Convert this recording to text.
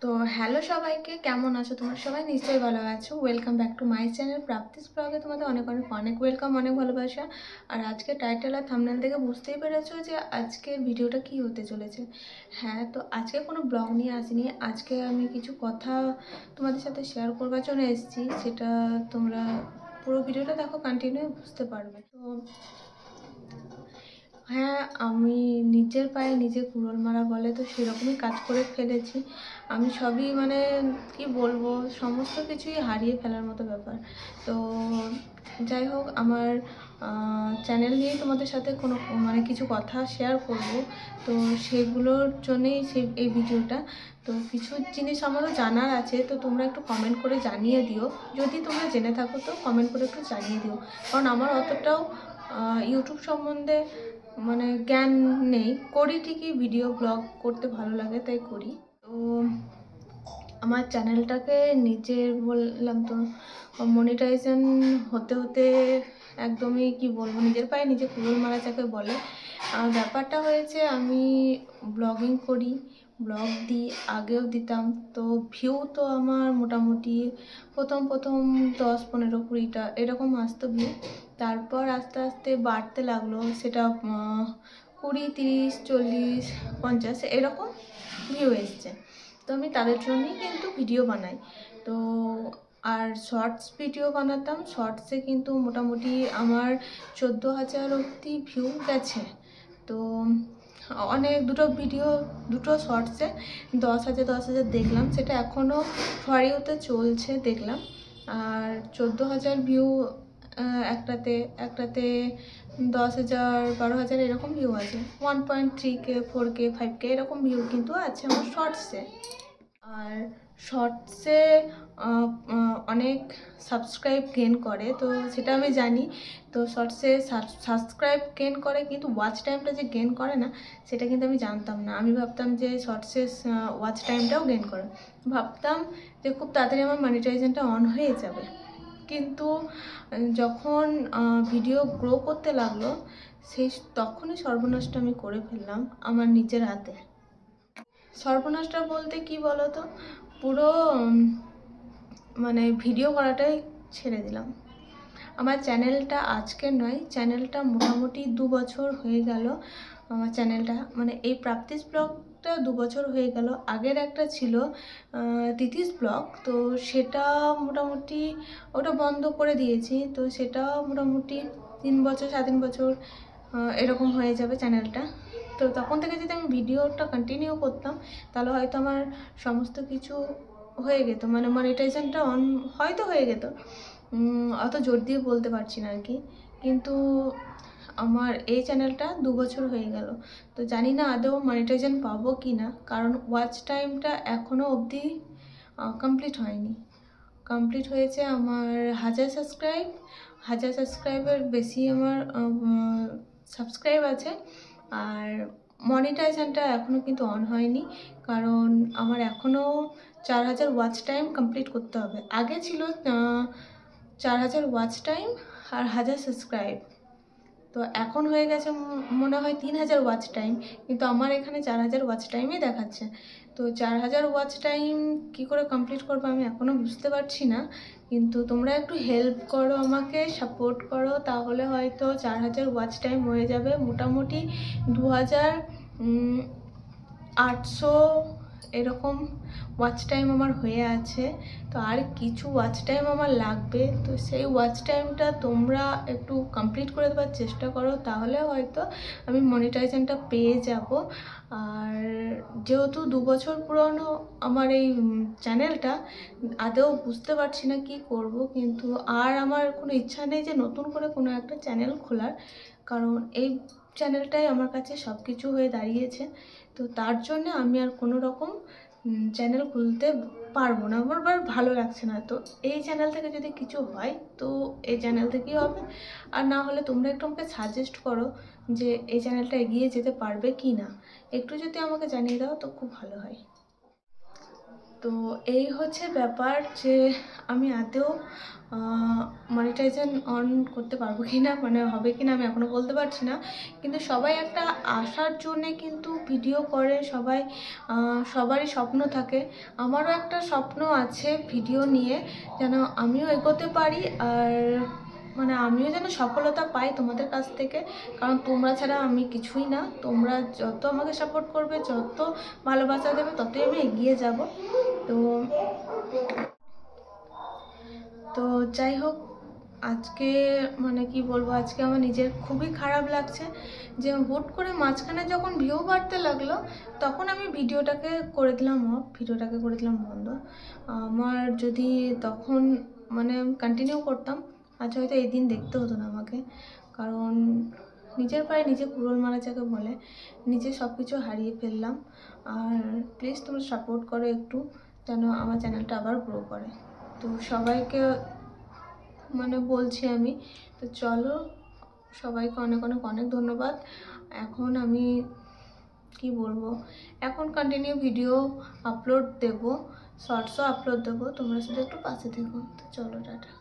তো হ্যালো সবাইকে, কেমন আছো? তোমরা সবাই নিশ্চয়ই ভালো আছো। Welcome back to my channel Prapti's ব্লগে। তোমাদের অনেক অনেক অনেক ওয়েলকাম, অনেক ভালোবাসা। আর আজকে টাইটেল আর থাম্বনেল থেকে বুঝতেই পেরেছো যে আজকের ভিডিওটা কি হতে চলেছে। হ্যাঁ, তো আজকে কোনো ব্লগ নিয়ে আসিনি। আজকে আমি কিছু কথা তোমাদের সাথে শেয়ার করবার জন্য এসেছি, সেটা তোমরা পুরো ভিডিওটা দেখো, কন্টিনিউ বুঝতে পারবে। তো হ্যাঁ, আমি নিজের পায়ে নিজে কুড়োল মারা বলে তো সেরকমই কাজ করে ফেলেছি। আমি সবই কি বলবো, সমস্ত কিছুই হারিয়ে ফেলার মতো ব্যাপার। তো যাই হোক, আমার চ্যানেল নিয়ে তোমাদের সাথে কোনো কিছু কথা শেয়ার করব। তো সেগুলোর জন্যেই এই ভিডিওটা। তো কিছু জিনিস আমারও জানার আছে, তো তোমরা একটু কমেন্ট করে জানিয়ে দিও। যদি তোমরা জেনে থাকো তো কমেন্ট করে একটু জানিয়ে দিও, কারণ আমার অতটাও ইউটিউব সম্বন্ধে জ্ঞান নেই। করি ঠিকই, ভিডিও ব্লগ করতে ভালো লাগে তাই করি। তো আমার চ্যানেলটাকে নিজের বললাম তো মনিটাইজেশন হতে হতে একদমই কি বলবো, নিজের পায়ে নিজে কুড়োল মারা যাকে বলে। ব্যাপারটা হয়েছে, আমি ব্লগিং করি, ব্লগ দিই, আগেও দিতাম। তো ভিউ তো আমার মোটামুটি প্রথম 10, 15, 20টা এরকম আসতো ভিউ। তারপর আস্তে আস্তে বাড়তে লাগলো, সেটা 20, 30, 40, 50 এরকম ভিউ এসছে। তো আমি তাদের জন্যই কিন্তু ভিডিও বানাই। তো আর শর্টস ভিডিও বানাতাম, শর্টসে কিন্তু মোটামুটি আমার 14,000 অবধি ভিউ গেছে। তো অনেক দুটো শর্টসে 10,000 দেখলাম, সেটা এখনও ফরিওতে চলছে দেখলাম। আর 14,000 ভিউ একটাতে 10,000, 12,000 এরকম ভিউ আছে। 1.3K, 4K, 5K এরকম ভিউ কিন্তু আছে আমার শর্টসে। আর শর্টসে অনেক সাবস্ক্রাইব গেন করে, তো সেটা আমি জানি। তো শর্টসে সাবস্ক্রাইব গেন করে, কিন্তু ওয়াচ টাইমটা যে গেন করে না, সেটা কিন্তু আমি জানতাম না। আমি ভাবতাম যে শর্টসে ওয়াচ টাইমটাও গেন করে, ভাবতাম যে খুব তাড়াতাড়ি আমার মনিটাইজেশনটা অন হয়ে যাবে। কিন্তু যখন ভিডিও গ্রো করতে লাগলো, তখনই সর্বনাশটা আমি করে ফেললাম আমার নিজের হাতে। সর্বনাশটা বলতে কি বলতো, পুরো ভিডিও করাটাই ছেড়ে দিলাম। আমার চ্যানেলটা আজকের নয়, চ্যানেলটা মোটামুটি 2 বছর হয়ে গেল। আমার চ্যানেলটা এই প্রাপ্তিস ব্লগটা 2 বছর হয়ে গেল। আগের একটা ছিল তিথিস ব্লগ, তো সেটা মোটামুটি ওটা বন্ধ করে দিয়েছি। তো সেটা মোটামুটি 3 বছর 3.5 বছর এরকম হয়ে যাবে চ্যানেলটা। তো তখন থেকে যদি আমি ভিডিওটা কন্টিনিউ করতাম, তাহলে হয়তো আমার সমস্ত কিছু হয়ে যেত, মনিটাইজেশনটা অন হয়তো হয়ে যেত। অত জোর দিয়ে বলতে পারছি না আর কি। কিন্তু আমার এই চ্যানেলটা 2 বছর হয়ে গেল, তো জানি না আদৌ মনিটাইজেশন পাবো কি না, কারণ ওয়াচ টাইমটা এখনও অবধি কমপ্লিট হয়নি। কমপ্লিট হয়েছে আমার 1,000 সাবস্ক্রাইবের বেশি আমার সাবস্ক্রাইব আছে। আর মনিটাইজেশনটা এখনও কিন্তু অন হয়নি, কারণ আমার এখনও 4,000 ওয়াচ টাইম কমপ্লিট করতে হবে। আগে ছিল 4,000 ওয়াচ টাইম আর 1,000 সাবস্ক্রাইব। তো এখন হয়ে গেছে মনে হয় 3,000 ওয়াচ টাইম, কিন্তু আমার এখানে 4,000 ওয়াচ টাইমই দেখাচ্ছে। তো 4,000 ওয়াচ টাইম কী করে কমপ্লিট করবো আমি এখনও বুঝতে পারছি না। কিন্তু তোমরা একটু হেল্প করো, আমাকে সাপোর্ট করো, তাহলে হয়তো 4,000 ওয়াচ টাইম হয়ে যাবে। মোটামুটি 2,800 এরকম ওয়াচ টাইম আমার হয়ে আছে। তো আর কিছু ওয়াচ টাইম আমার লাগবে, তো সেই ওয়াচ টাইমটা তোমরা একটু কমপ্লিট করে দেওয়ার চেষ্টা করো, তাহলে হয়তো আমি মনিটাইজেশনটা পেয়ে যাব। আর যেহেতু 2 বছর পুরনো আমার এই চ্যানেলটা, আদৌ বুঝতে পারছি না কি করব। কিন্তু আর আমার কোনো ইচ্ছা নেই যে নতুন করে কোনো একটা চ্যানেল খোলার, কারণ এই চ্যানেলটাই আমার কাছে সব কিছু হয়ে দাঁড়িয়েছে। তো তার জন্য আমি আর কোনো রকম চ্যানেল খুলতে পারবো না, আমার ভালো লাগছে না। তো এই চ্যানেল থেকে যদি কিছু হয় তো এই চ্যানেল থেকেই হবে, আর না হলে তোমরা একটু আমাকে সাজেস্ট করো যে এই চ্যানেলটা এগিয়ে যেতে পারবে কি না, একটু যদি আমাকে জানিয়ে দাও তো খুব ভালো হয়। তো তো এই হচ্ছে ব্যাপার যে আমি আদৌ মনিটাইজেশন অন করতে পারবো কি না, মানে হবে কি না আমি এখনও বলতে পারছি না। কিন্তু সবাই একটা আশার জন্যে কিন্তু ভিডিও করে, সবারই স্বপ্ন থাকে। আমারও একটা স্বপ্ন আছে ভিডিও নিয়ে, যেন আমিও এগোতে পারি, আর মানে আমিও যেন সফলতা পাই তোমাদের কাছ থেকে। কারণ তোমরা ছাড়া আমি কিছুই না। তোমরা যত আমাকে সাপোর্ট করবে, যত ভালোবাসা দেবে, ততই আমি এগিয়ে যাব। তো যাই হোক, আজকে মানে কি বলবো, আজকে আমার নিজের খুবই খারাপ লাগছে যে হুট করে মাঝখানে যখন ভিউ বাড়তে লাগলো, তখন আমি ভিডিওটাকে করে দিলাম বন্ধ। আমার যদি তখন মানে কন্টিনিউ করতাম, আজ হয়তো এই দিন দেখতে হতো না আমাকে। কারণ নিজের পায়ে নিজে কুড়োল মারা যাকে বলে, নিজে সব কিছু হারিয়ে ফেললাম। আর প্লিজ তোমরা সাপোর্ট করো একটু, যেন আমার চ্যানেলটা আবার গ্রো করে। তো সবাইকে মানে বলছি আমি, তো চলো, সবাইকে অনেক অনেক অনেক ধন্যবাদ। এখন আমি কি বলবো, এখন কন্টিনিউ ভিডিও আপলোড দেব, শর্টসও আপলোড দেবো, তোমরা শুধু একটু পাশে থেকো। তো চলো, টাটা।